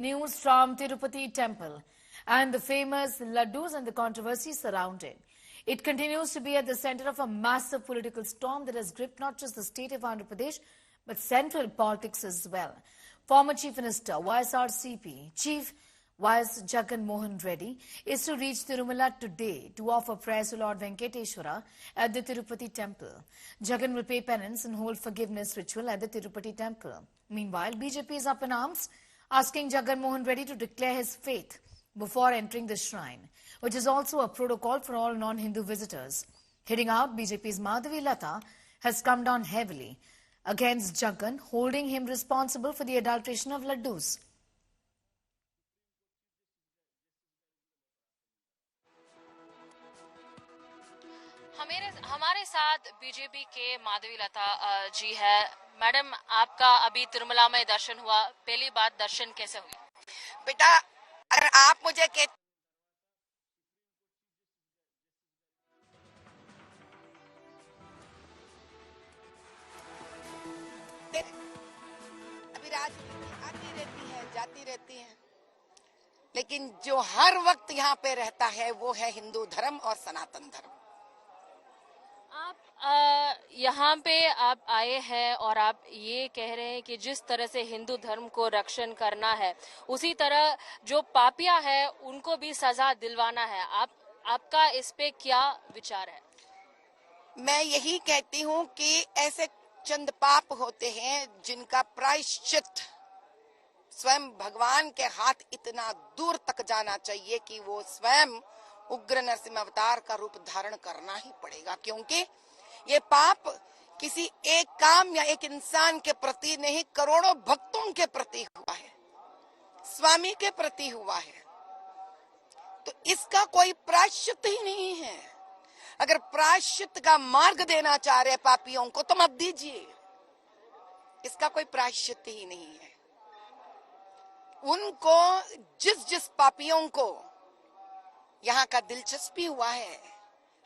News from Tirupati temple and the famous laddus and the controversy surrounding. It continues to be at the center of a massive political storm that has gripped not just the state of Andhra Pradesh, but central politics as well. Former Chief Minister, YSRCP, Chief YS Jagan Mohan Reddy is to reach Tirumala today to offer prayers to Lord Venkateshwara at the Tirupati temple. Jagan will pay penance and hold forgiveness ritual at the Tirupati temple. Meanwhile, BJP is up in arms, asking Jagan Mohan Reddy to declare his faith before entering the shrine, which is also a protocol for all non-Hindu visitors. Heading out, BJP's Madhavi Lata has come down heavily against Jagan, holding him responsible for the adulteration of laddus. हमारे साथ BJP के माधवी लता जी है। Madam, आपका अभी तिरुमला में दर्शन हुआ, पहली बार दर्शन कैसे हुई? बेटा, अगर आप मुझे अभी राजनीति आती रहती है, जाती रहती है, लेकिन जो हर वक्त यहाँ पे रहता है वो है हिंदू धर्म और सनातन धर्म। आप यहाँ पे आप आए हैं और आप ये कह रहे हैं कि जिस तरह से हिंदू धर्म को रक्षण करना है, उसी तरह जो पापिया है उनको भी सजा दिलवाना है। आपका इस पे क्या विचार है? मैं यही कहती हूँ कि ऐसे चंद पाप होते हैं जिनका प्रायश्चित स्वयं भगवान के हाथ इतना दूर तक जाना चाहिए कि वो स्वयं उग्र नरसिंह अवतार का रूप धारण करना ही पड़ेगा, क्योंकि ये पाप किसी एक काम या एक इंसान के प्रति नहीं, करोड़ों भक्तों के प्रति हुआ है, स्वामी के प्रति हुआ है। तो इसका कोई प्रायश्चित ही नहीं है। अगर प्रायश्चित का मार्ग देना चाह रहे पापियों को तो मत दीजिए, इसका कोई प्रायश्चित ही नहीं है। उनको जिस पापियों को यहाँ का दिलचस्पी हुआ है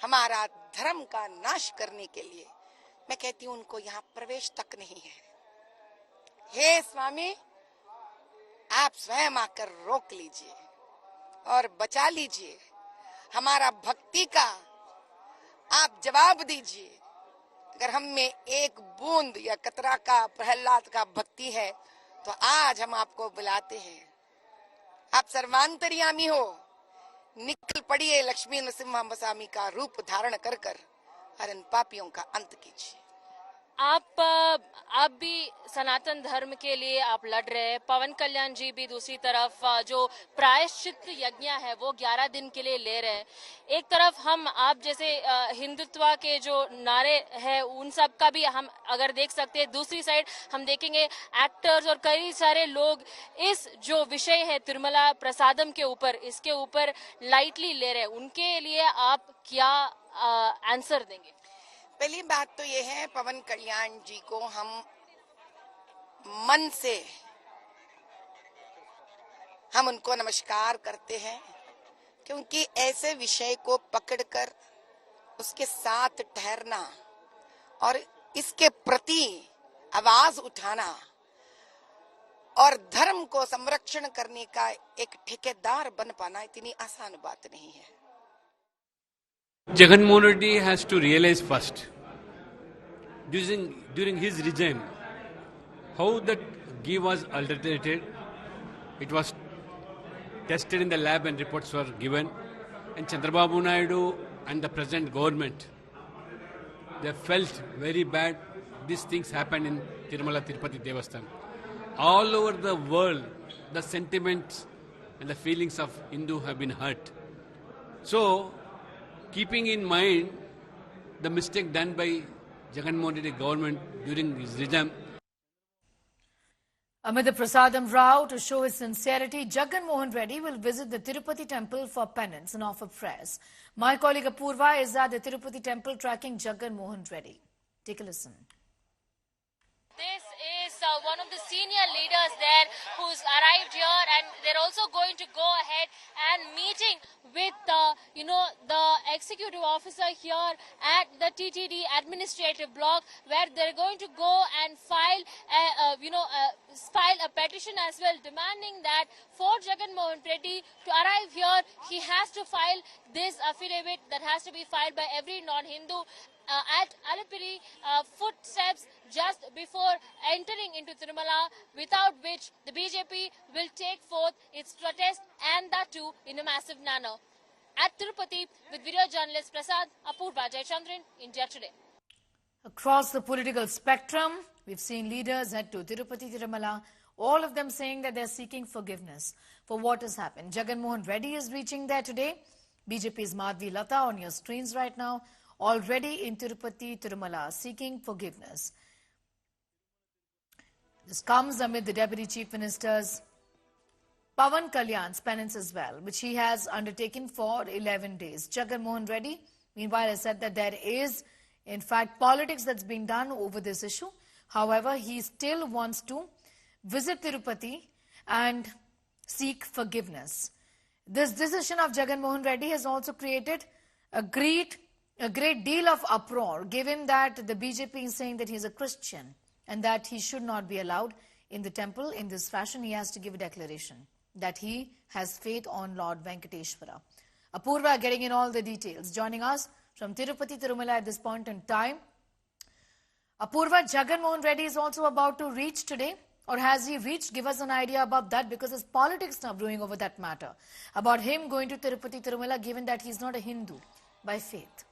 हमारा धर्म का नाश करने के लिए, मैं कहती हूँ उनको यहाँ प्रवेश तक नहीं है। हे स्वामी, आप स्वयं आकर रोक लीजिए और बचा लीजिए। हमारा भक्ति का आप जवाब दीजिए। अगर हम में एक बूंद या कतरा का प्रहलाद का भक्ति है तो आज हम आपको बुलाते हैं। आप सर्वांतर्यामी हो, निकल पड़िए लक्ष्मी नरसिम्हा का रूप धारण कर और इन पापियों का अंत कीजिए। आप भी सनातन धर्म के लिए आप लड़ रहे हैं, पवन कल्याण जी भी दूसरी तरफ जो प्रायश्चित यज्ञ है वो 11 दिन के लिए ले रहे हैं। एक तरफ हम आप जैसे हिंदुत्व के जो नारे हैं उन सब का भी हम अगर देख सकते हैं, दूसरी साइड हम देखेंगे एक्टर्स और कई सारे लोग इस जो विषय है तिरुमला प्रसादम के ऊपर, इसके ऊपर लाइटली ले रहे हैं। उनके लिए आप क्या आंसर देंगे? पहली बात तो ये है, पवन कल्याण जी को हम मन से हम उनको नमस्कार करते हैं, क्योंकि ऐसे विषय को पकड़कर उसके साथ ठहरना और इसके प्रति आवाज उठाना और धर्म को संरक्षण करने का एक ठेकेदार बन पाना इतनी आसान बात नहीं है। Jagan Mohan Reddy has to realize first, during his regime, how that ghee was adulterated. It was tested in the lab and reports were given. And Chandrababu Naidu and the present government, they felt very bad. These things happened in Tirumala Tirupati Devasthan. All over the world, the sentiments and the feelings of Hindu have been hurt. So, keeping in mind the mistake done by Jagan Mohan Reddy government during his regime. Amid the Prasadam Rao, to show his sincerity, Jagan Mohan Reddy will visit the Tirupati temple for penance and offer prayers. My colleague Apurva is at the Tirupati temple tracking Jagan Mohan Reddy. Take a listen. This is one of the senior leaders there who's arrived here, and there They're also going to go ahead and meeting with, the executive officer here at the TTD administrative block, where they're going to go and file a petition as well, demanding that for Jagan Mohan Reddy to arrive here, he has to file this affidavit that has to be filed by every non-Hindu at Alipuri footsteps just before entering into Tirumala, without which the BJP will take forth its protest, and that too in a massive manner. At Tirupati, with video journalist Prasad, Apurva Jayachandran, India Today. Across the political spectrum, we've seen leaders head to Tirupati Tirumala, all of them saying that they're seeking forgiveness for what has happened. Jagan Mohan Reddy is reaching there today. BJP's Madhvi Lata on your screens right now, already in Tirupati Tirumala, seeking forgiveness. This comes amid the Deputy Chief Minister's Pawan Kalyan's penance as well, which he has undertaken for 11 days. Jagan Mohan Reddy, meanwhile, has said that there is, in fact, politics that's been done over this issue. However, he still wants to visit Tirupati and seek forgiveness. This decision of Jagan Mohan Reddy has also created a great deal of uproar, given that the BJP is saying that he's a Christian and that he should not be allowed in the temple in this fashion. He has to give a declaration that he has faith on Lord Venkateshwara. Apurva getting in all the details. Joining us from Tirupati Tirumala at this point in time. Apurva, Jagan Mohan Reddy is also about to reach today. Or has he reached? Give us an idea about that, because there's politics now brewing over that matter. About him going to Tirupati Tirumala, given that he's not a Hindu by faith.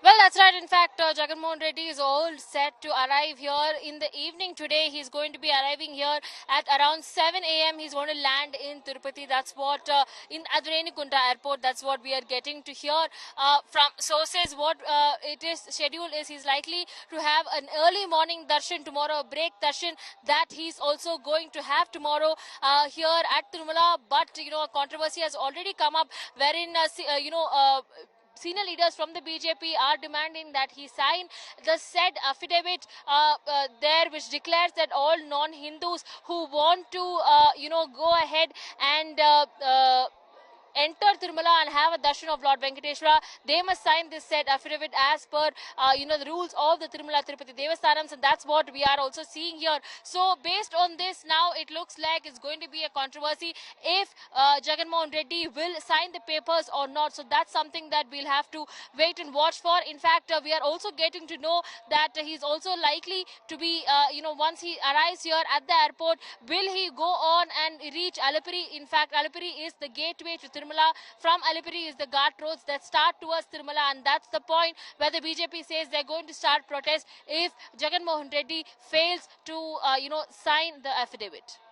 Well, that's right. In fact, Jagan Mohan Reddy is all set to arrive here in the evening today. He's going to be arriving here at around 7 a.m. He's going to land in Tirupati. That's what, in Adrenikunda Airport, that's what we are getting to hear from sources. What it is scheduled is he's likely to have an early morning darshan tomorrow, a break darshan that he's also going to have tomorrow here at Tirumala. But, a controversy has already come up wherein, senior leaders from the BJP are demanding that he sign the said affidavit there, which declares that all non-Hindus who want to, go ahead and enter Tirumala and have a darshan of Lord Venkateshwara, they must sign this said affidavit as per, the rules of the Tirumala Tirupati Devasthanams, and that's what we are also seeing here. So, based on this, now it looks like it's going to be a controversy if Jagan Mohan Reddy will sign the papers or not. So, that's something that we'll have to wait and watch for. In fact, we are also getting to know that he's also likely to be, once he arrives here at the airport, will he go on and reach Alipuri? In fact, Alipuri is the gateway to Tirumala. From Alipuri is the Ghat roads that start towards Tirumala, and that's the point where the BJP says they're going to start protest if Jagan Mohan Reddy fails to, sign the affidavit.